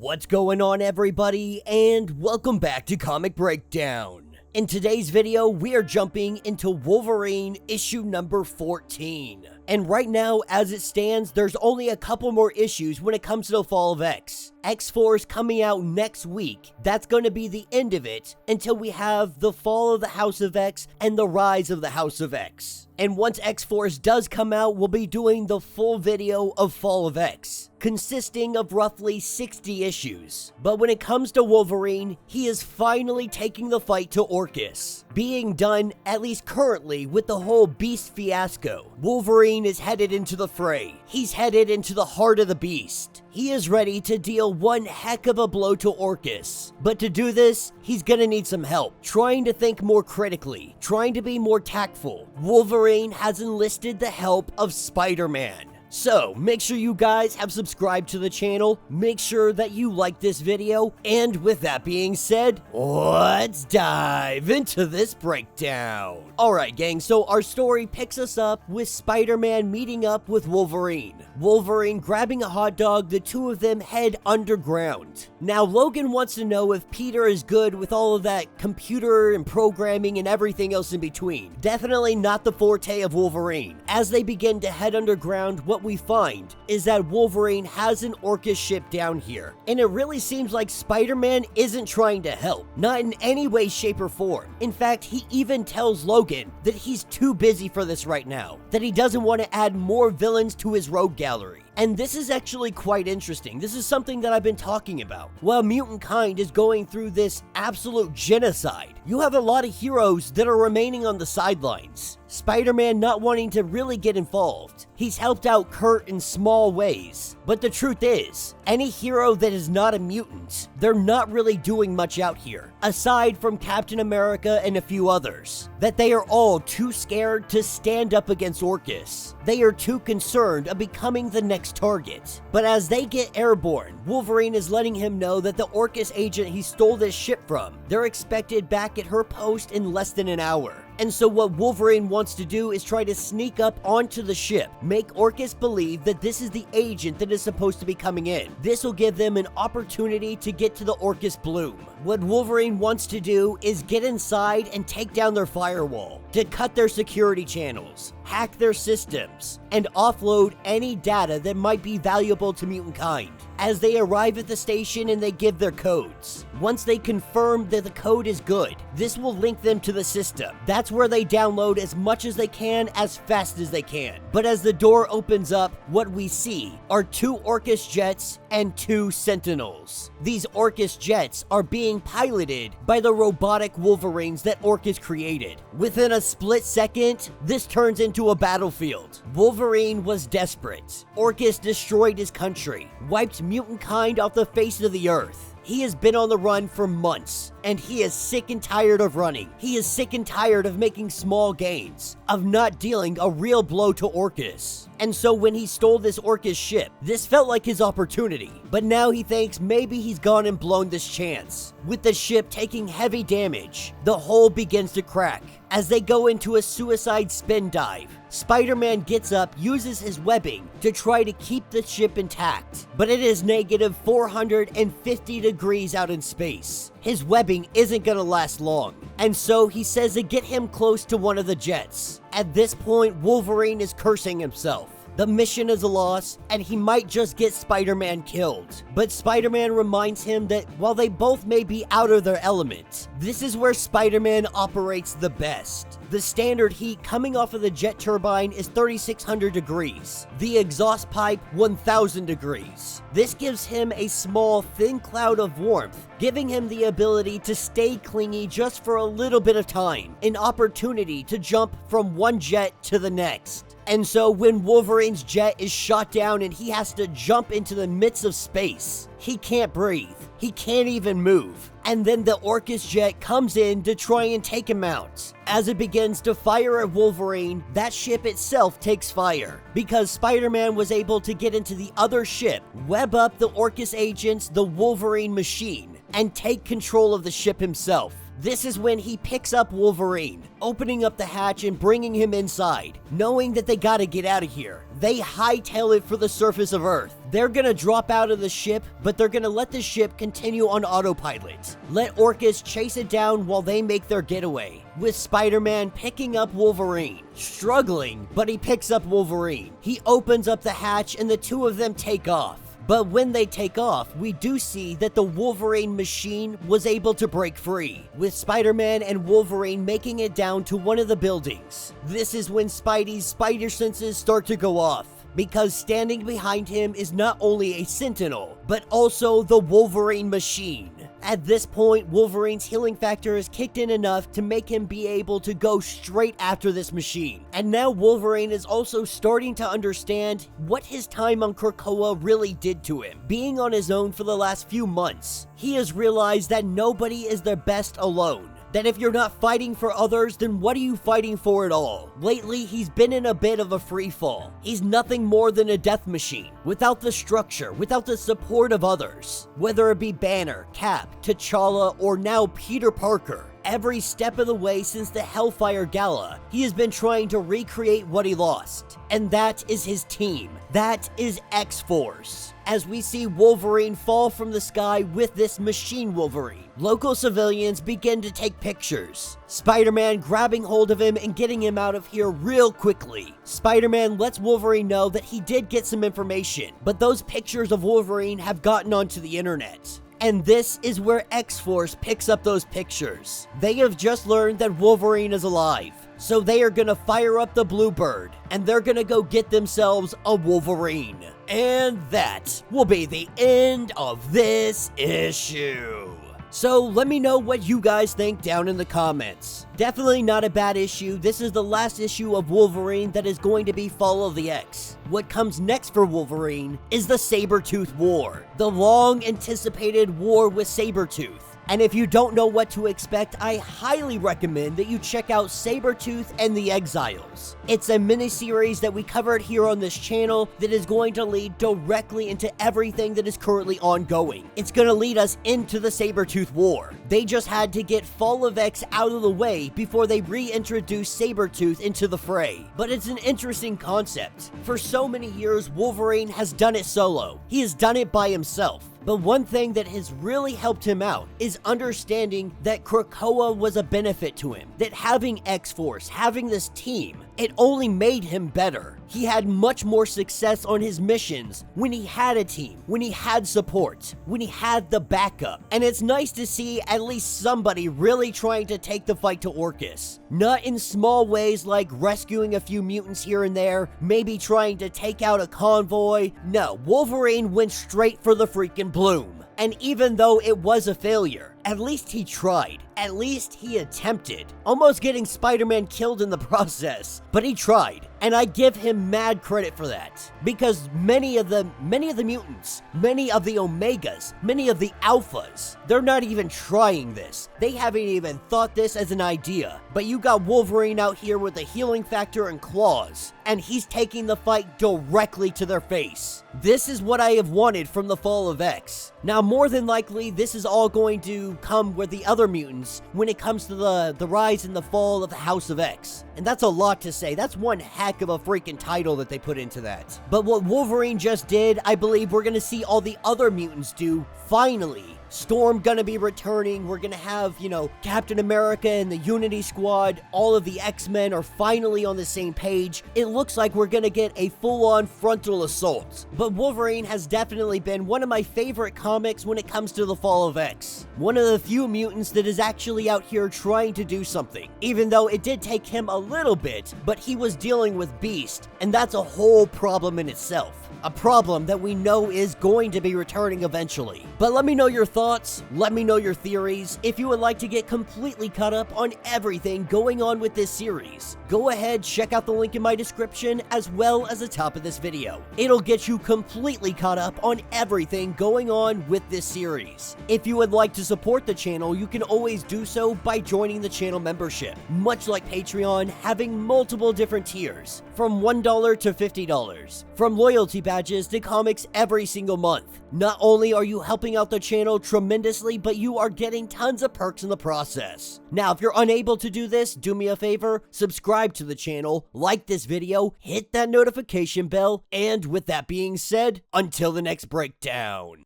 What's going on, everybody, and welcome back to Comic Breakdown. In today's video, we are jumping into Wolverine issue number 14. And right now, as it stands, there's only a couple more issues when it comes to the Fall of X. X-Force coming out next week. That's going to be the end of it until we have the Fall of the House of X and the Rise of the House of X. And once X-Force does come out, we'll be doing the full video of Fall of X, consisting of roughly 60 issues. But when it comes to Wolverine, he is finally taking the fight to Orchis, being done, at least currently, with the whole Beast fiasco. Wolverine is headed into the fray. He's headed into the heart of the Beast. He is ready to deal one heck of a blow to Orchis. But to do this, he's gonna need some help, trying to think more critically, trying to be more tactful. Wolverine has enlisted the help of Spider-Man. So, make sure you guys have subscribed to the channel, make sure that you like this video, and with that being said, let's dive into this breakdown. Alright gang, so our story picks us up with Spider-Man meeting up with Wolverine. Wolverine grabbing a hot dog, the two of them head underground. Now Logan wants to know if Peter is good with all of that computer and programming and everything else in between. Definitely not the forte of Wolverine. As they begin to head underground, what we find is that Wolverine has an Orchis ship down here, and it really seems like Spider-Man isn't trying to help, not in any way, shape, or form. In fact, he even tells Logan that he's too busy for this right now, that he doesn't want to add more villains to his rogue gallery. And this is actually quite interesting. This is something that I've been talking about. While mutant kind is going through this absolute genocide, you have a lot of heroes that are remaining on the sidelines. Spider-Man not wanting to really get involved. He's helped out Kurt in small ways. But the truth is, any hero that is not a mutant, they're not really doing much out here, aside from Captain America and a few others. That they are all too scared to stand up against Orchis. They are too concerned of becoming the next target. But as they get airborne, Wolverine is letting him know that the Orchis agent he stole this ship from, they're expected back at her post in less than an hour. And so what Wolverine wants to do is try to sneak up onto the ship, make Orchis believe that this is the agent that is supposed to be coming in. This will give them an opportunity to get to the Orchis bloom. What Wolverine wants to do is get inside and take down their firewall, to cut their security channels, hack their systems, and offload any data that might be valuable to mutant kind. As they arrive at the station and they give their codes. Once they confirm that the code is good, this will link them to the system. That's where they download as much as they can, as fast as they can. But as the door opens up, what we see are 2 Orchis jets and 2 Sentinels. These Orchis jets are being piloted by the robotic Wolverines that Orchis created. Within a split second, this turns into a battlefield. Wolverine was desperate. Orchis destroyed his country, wiped mutant kind off the face of the earth. He has been on the run for months, and he is sick and tired of running. He is sick and tired of making small gains, of not dealing a real blow to Orchis. And so when he stole this Orchis ship, this felt like his opportunity. But now he thinks maybe he's gone and blown this chance. With the ship taking heavy damage, the hull begins to crack. As they go into a suicide spin dive, Spider-Man gets up, uses his webbing to try to keep the ship intact. But it is negative 450 degrees out in space. His webbing isn't gonna last long. And so he says to get him close to one of the jets. At this point, Wolverine is cursing himself. The mission is a loss, and he might just get Spider-Man killed. But Spider-Man reminds him that while they both may be out of their element, this is where Spider-Man operates the best. The standard heat coming off of the jet turbine is 3600 degrees. The exhaust pipe 1000 degrees. This gives him a small, thin cloud of warmth, giving him the ability to stay clingy just for a little bit of time, an opportunity to jump from one jet to the next. And so when Wolverine's jet is shot down and he has to jump into the midst of space, he can't breathe. He can't even move. And then the Orchis jet comes in to try and take him out. As it begins to fire at Wolverine, that ship itself takes fire. Because Spider-Man was able to get into the other ship, web up the Orchis agents, the Wolverine machine, and take control of the ship himself. This is when he picks up Wolverine, opening up the hatch and bringing him inside, knowing that they gotta get out of here. They hightail it for the surface of Earth. They're gonna drop out of the ship, but they're gonna let the ship continue on autopilot. Let Orchis chase it down while they make their getaway, with Spider-Man picking up Wolverine. Struggling, but he picks up Wolverine. He opens up the hatch and the two of them take off. But when they take off, we do see that the Wolverine machine was able to break free, with Spider-Man and Wolverine making it down to one of the buildings. This is when Spidey's spider senses start to go off, because standing behind him is not only a Sentinel, but also the Wolverine machine. At this point, Wolverine's healing factor is kicked in enough to make him be able to go straight after this machine. And now Wolverine is also starting to understand what his time on Krakoa really did to him. Being on his own for the last few months, he has realized that nobody is their best alone. That if you're not fighting for others, then what are you fighting for at all? Lately, he's been in a bit of a free fall. He's nothing more than a death machine, without the structure, without the support of others. Whether it be Banner, Cap, T'Challa, or now Peter Parker. Every step of the way since the Hellfire Gala, he has been trying to recreate what he lost. And that is his team. That is X-Force. As we see Wolverine fall from the sky with this machine Wolverine, local civilians begin to take pictures. Spider-Man grabbing hold of him and getting him out of here real quickly. Spider-Man lets Wolverine know that he did get some information, but those pictures of Wolverine have gotten onto the internet. And this is where X-Force picks up those pictures. They have just learned that Wolverine is alive, so they are gonna fire up the Bluebird, and they're gonna go get themselves a Wolverine. And that will be the end of this issue. So let me know what you guys think down in the comments. Definitely not a bad issue. This is the last issue of Wolverine that is going to be Fall of the X. What comes next for Wolverine is the Sabretooth War, the long anticipated war with Sabretooth. And if you don't know what to expect, I highly recommend that you check out Sabretooth and the Exiles. It's a miniseries that we covered here on this channel that is going to lead directly into everything that is currently ongoing. It's going to lead us into the Sabretooth War. They just had to get Fall of X out of the way before they reintroduced Sabretooth into the fray. But it's an interesting concept. For so many years, Wolverine has done it solo. He has done it by himself. But one thing that has really helped him out is understanding that Krakoa was a benefit to him. That having X-Force, having this team, it only made him better. He had much more success on his missions when he had a team, when he had support, when he had the backup. And it's nice to see at least somebody really trying to take the fight to Orchis. Not in small ways like rescuing a few mutants here and there, maybe trying to take out a convoy. No, Wolverine went straight for the freaking Bloom. And even though it was a failure, at least he tried. At least he attempted. Almost getting Spider-Man killed in the process. But he tried. And I give him mad credit for that. Because many of the mutants, many of the Omegas, many of the Alphas, they're not even trying this. They haven't even thought this as an idea. But you got Wolverine out here with a healing factor and claws. And he's taking the fight directly to their face. This is what I have wanted from the Fall of X. Now, more than likely, this is all going to come with the other mutants when it comes to the rise and the fall of the House of X. And that's a lot to say. That's one heck of a freaking title that they put into that. But what Wolverine just did, I believe we're going to see all the other mutants do finally. Storm gonna be returning. We're gonna have, Captain America and the Unity Squad. All of the X-Men are finally on the same page. It looks like we're gonna get a full-on frontal assault. But Wolverine has definitely been one of my favorite comics when it comes to the Fall of X. One of the few mutants that is actually out here trying to do something. Even though it did take him a little bit, but he was dealing with Beast, and that's a whole problem in itself. A problem that we know is going to be returning eventually. But let me know your thoughts, let me know your theories. If you would like to get completely caught up on everything going on with this series, go ahead, check out the link in my description as well as the top of this video. It'll get you completely caught up on everything going on with this series. If you would like to support the channel, you can always do so by joining the channel membership. Much like Patreon, having multiple different tiers, from $1 to $50, from loyalty badges to comics every single month. Not only are you helping helping out the channel tremendously, but you are getting tons of perks in the process. Now, if you're unable to do this, do me a favor, subscribe to the channel, like this video, hit that notification bell, and with that being said, until the next breakdown.